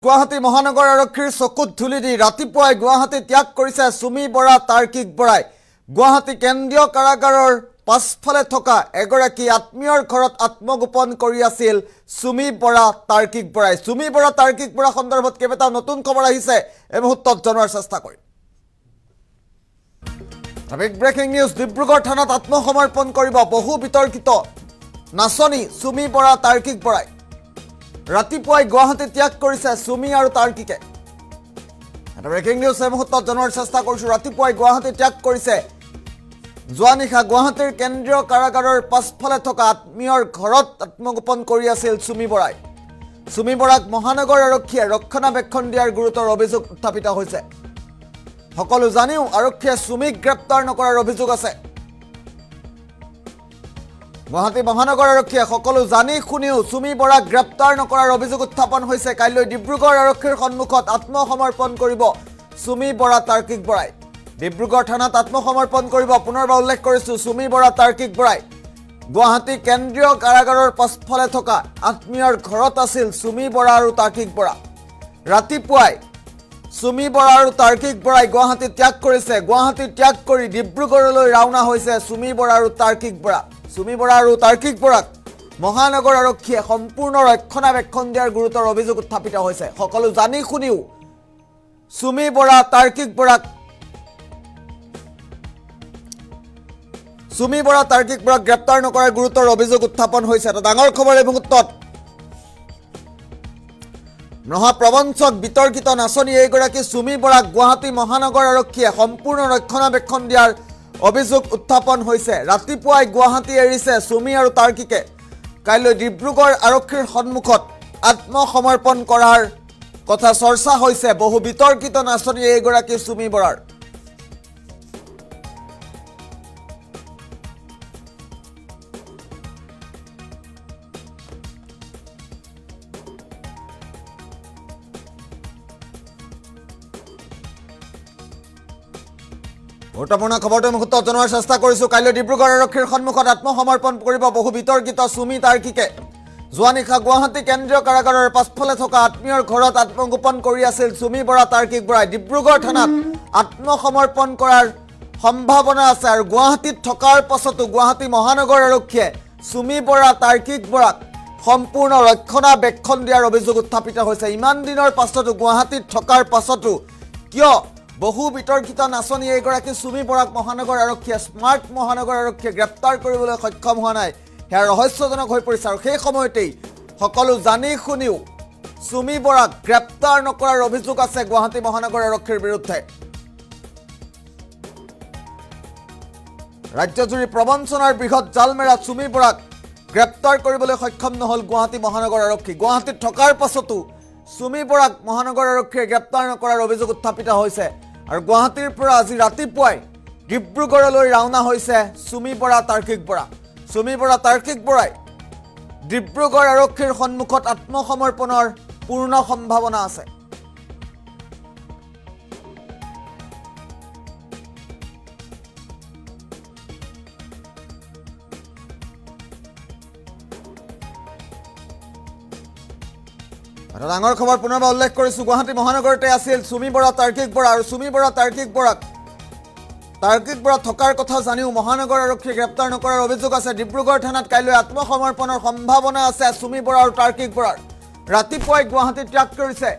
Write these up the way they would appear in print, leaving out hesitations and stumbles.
গুৱাহাটী মহানগৰ আৰক্ষীৰ চকুত ধুলি দি ৰাতিপুৱাই গুৱাহাটী ত্যাগ কৰিছে সুমি বৰা তাৰ্কিক বৰাই গুৱাহাটী কেন্দ্ৰীয় কাৰাগাৰৰ পাছফালে থকা এগৰাকী আত্মীয়ৰ ঘৰত আত্মগোপন কৰি আছিল সুমি বৰা তাৰ্কিক বৰাই সুমি বৰা তাৰ্কিক বৰা সন্দৰ্ভত কেবেটা নতুন খবৰ আহিছে এই মুহূৰ্তত জনোৱাৰ চেষ্টা কৰিম বিগ ব্ৰেকিং নিউজ ডিব্ৰুগড় থানাত আত্মসমৰ্পণ কৰিব বহু বিতৰ্কিত নাচনী সুমি বৰা তাৰ্কিক বৰাই ৰাতিপুৱাই গুৱাহাটী ত্যাগ কৰিছে সুমি আৰু তাৰ্কিকে এটা ব্ৰেকিং নিউজ এই মুহূৰ্তত জনোৱাৰ চেষ্টা কৰিছো ৰাতিপুৱাই গুৱাহাটী ত্যাগ কৰিছে জোৱানিশা গুৱাহাটীৰ কেন্দ্ৰীয় কাৰাগাৰৰ পাছফালে থকা আত্মীয়ৰ ঘৰত আত্মগোপন কৰি আছিল সুমি বৰাই সুমি বৰাক মহানগৰ আৰক্ষীয়ে ৰক্ষণাবেক্ষণ দিয়াৰ গুৰুতৰ অভিযোগ উত্থাপিত হৈছে সকলো জানিও আৰক্ষীয়ে সুমিক গ্ৰেপ্তাৰ নকৰাৰ অভিযোগ আছে গুৱাহাটী মহানগৰ আৰক্ষীয়ে সকলো জানি শুনিও সুমি বৰাক গ্ৰেপ্তাৰ নকৰাৰ অভিযোগ উত্থাপন হৈছে কাইলৈ ডিব্ৰুগড় আৰক্ষীৰ সন্মুখত আত্মসমৰ্পণ কৰিব সুমি বৰা তাৰ্কিক বৰাই ডিব্ৰুগড় থানাত আত্মসমৰ্পণ কৰিব পুনৰবাৰ উল্লেখ কৰিছো সুমি বৰা তাৰ্কিক বৰাই গুৱাহাটী কেন্দ্ৰীয় কাৰাগাৰৰ পাছফালে থকা আত্মীয়ৰ ঘৰত আছিল সুমি বৰা আৰু তাৰ্কিক বৰা ৰাতিপুৱাই সুমি বৰা আৰু তাৰ্কিক বৰাই গুৱাহাটী ত্যাগ কৰিছে গুৱাহাটী ত্যাগ কৰি ডিব্ৰুগড়লৈ ৰাওনা হৈছে সুমি বৰা আৰু তাৰ্কিক বৰা সুমি বৰা আৰু তাৰ্কিক বৰাক মহানগৰ আৰক্ষীয়ে সম্পূৰ্ণ ৰক্ষণাবেক্ষণ দিয়াৰ গুৰুতৰ অভিযোগ উত্থাপিত হৈছে সকলো জানি শুনিও সুমি বৰা তাৰ্কিক বৰাক গ্ৰেপ্তাৰ নকৰাৰ গুৰুতৰ অভিযোগ উত্থাপন হৈছে এটা ডাঙৰ খবৰ এই মুহূৰ্তত মহাপ্ৰবঞ্চক বিতৰ্কিত নাচনী এইগৰাকী সুমি বৰাক গুৱাহাটী মহানগৰ আৰক্ষীয়ে সম্পূৰ্ণ ৰক্ষণাবেক্ষণ দিয়াৰ অভিযোগ উত্থাপন হৈছে ৰাতিপুৱাই গুৱাহাটী এৰিছে সুমি আৰু তাৰ্কিকে কাইলৈ ডিব্ৰুগড় আৰক্ষীৰ সন্মুখত আত্মসমৰ্পণ কৰাৰ কথা চৰ্চা হৈছে বহু বিতৰ্কিত নাচনী এইগৰাকী সুমি বৰাৰ গুৰুত্বপূৰ্ণ খবৰটো মুহূৰ্তত জনোৱাৰ চেষ্টা কৰিছো কাইলৈ ডিব্ৰুগড় আৰক্ষীৰ সন্মুখত আত্মসমৰ্পণ কৰিব বহু বিতৰ্কিত সুমি তাৰ্কিকে জোৱানিশা গুৱাহাটী কেন্দ্ৰীয় কাৰাগাৰৰ পাছফালে থকা আত্মীয়ৰ ঘৰত আত্মগোপন কৰি আছিল সুমি বৰা তাৰ্কিক বৰাই ডিব্ৰুগড় থানাত আত্মসমৰ্পণ কৰাৰ সম্ভাৱনা আছে আৰু গুৱাহাটীত থকাৰ পাছতো গুৱাহাটী মহানগৰ আৰক্ষীয়ে সুমি বৰা তাৰ্কিক বৰাক সম্পূৰ্ণ ৰক্ষণাবেক্ষণ দিয়াৰ অভিযোগ উত্থাপিত হৈছে ইমান দিনৰ পাছতো গুৱাহাটীত থকাৰ পাছতো কিয় বহু বিতৰ্কিত নাচনী এইগৰাকী সুমি বৰাক মহানগৰ আৰক্ষীয়ে স্মাৰ্ট মহানগৰ আৰক্ষীয়ে গ্ৰেপ্তাৰ কৰিবলৈ সক্ষম হোৱা নাই সেয়া ৰহস্যজনক হৈ পৰিছে আৰু সেই সময়তেই সকলো জানি শুনিও সুমি বৰাক গ্ৰেপ্তাৰ নকৰাৰ অভিযোগ আছে গুৱাহাটী মহানগৰ আৰক্ষীৰ বিৰুদ্ধে ৰাজ্যজুৰি প্ৰবঞ্চনাৰ বৃহৎ জালমেৰা সুমি বৰাক গ্ৰেপ্তাৰ কৰিবলৈ সক্ষম নহল গুৱাহাটী মহানগৰ আৰক্ষী গুৱাহাটীত থকাৰ পাছতো সুমি বৰাক মহানগৰ আৰক্ষীয়ে গ্ৰেপ্তাৰ নকৰাৰ অভিযোগ উত্থাপিত হৈছে আৰু গুৱাহাটীৰ পৰা আজি ৰাতিপুৱাই ডিব্ৰুগড়লৈ ৰাওনা হৈছে সুমি বৰা তাৰ্কিক বৰা সুমি বৰা তাৰ্কিক বৰাই ডিব্ৰুগড় আৰক্ষীৰ সন্মুখত আত্মসমৰ্পণৰ পূৰ্ণ সম্ভাৱনা আছে ডাঙৰ খবৰ পুনৰবাৰ উল্লেখ কৰিছো গুৱাহাটী মহানগৰতে আছিল সুমি বৰা তাৰ্কিক বৰা আৰু সুমি বৰা তাৰ্কিক বৰাক থকাৰ কথা জানিও মহানগৰ আৰক্ষীয়ে গ্ৰেপ্তাৰ নকৰাৰ অভিযোগ আছে ডিব্ৰুগড় থানাত কাইলৈ আত্মসমৰ্পণৰ সম্ভাৱনা আছে সুমি বৰা আৰু তাৰ্কিক বৰাৰ ৰাতিপুৱাই গুৱাহাটী ত্যাগ কৰিছে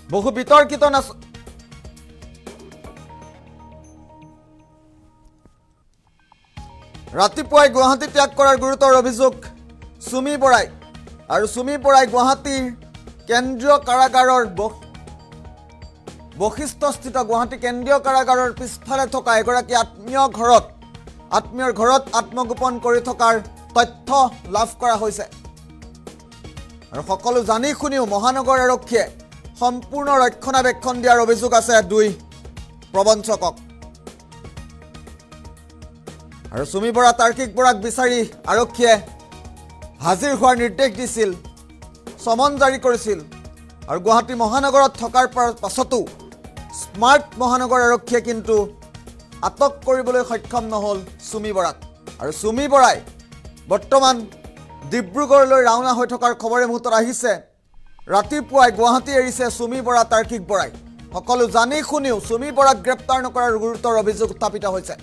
বহু বিতৰ্কিত ৰাতিপুৱাই গুৱাহাটী ত্যাগ কৰাৰ গুৰুতৰ অভিযোগ সুমি বৰাই আৰু সুমি বৰাই গুৱাহাটীৰ কেন্দ্ৰীয় কাৰাগাৰৰ বশিষ্ঠস্থিত গুৱাহাটী কেন্দ্ৰীয় কাৰাগাৰৰ পিছফালে থকা এগৰাকী আত্মীয়ৰ ঘৰত আত্মগোপন কৰি থকাৰ তথ্য লাভ কৰা হৈছে আৰু সকলো জানি শুনিও মহানগৰ আৰক্ষীয়ে সম্পূৰ্ণ ৰক্ষণাবেক্ষণ দিয়াৰ অভিযোগ আছে দুই প্ৰবঞ্চকক আৰু সুমি বৰা তাৰ্কিক বৰাক বিচাৰি আৰক্ষীয়ে হাজিৰ হোৱাৰ নিৰ্দেশ দিছিল সমন জাৰি কৰিছিল আৰু গুৱাহাটী মহানগৰত থকাৰ পাছতো স্মাৰ্ট মহানগৰ আৰক্ষীয়ে কিন্তু আটক কৰিবলৈ সক্ষম নহল সুমি বৰাক আৰু সুমি বৰাই বৰ্তমান ডিব্ৰুগড়লৈ ৰাওনা হৈ থকাৰ খবৰে মুহূৰ্তত আহিছে ৰাতিপুৱাই গুৱাহাটী এৰিছে সুমি বৰা তাৰ্কিক বৰাই সকলো জানি শুনিও সুমি বৰাক গ্ৰেপ্তাৰ নকৰাৰ গুৰুতৰ অভিযোগ উত্থাপিত হৈছে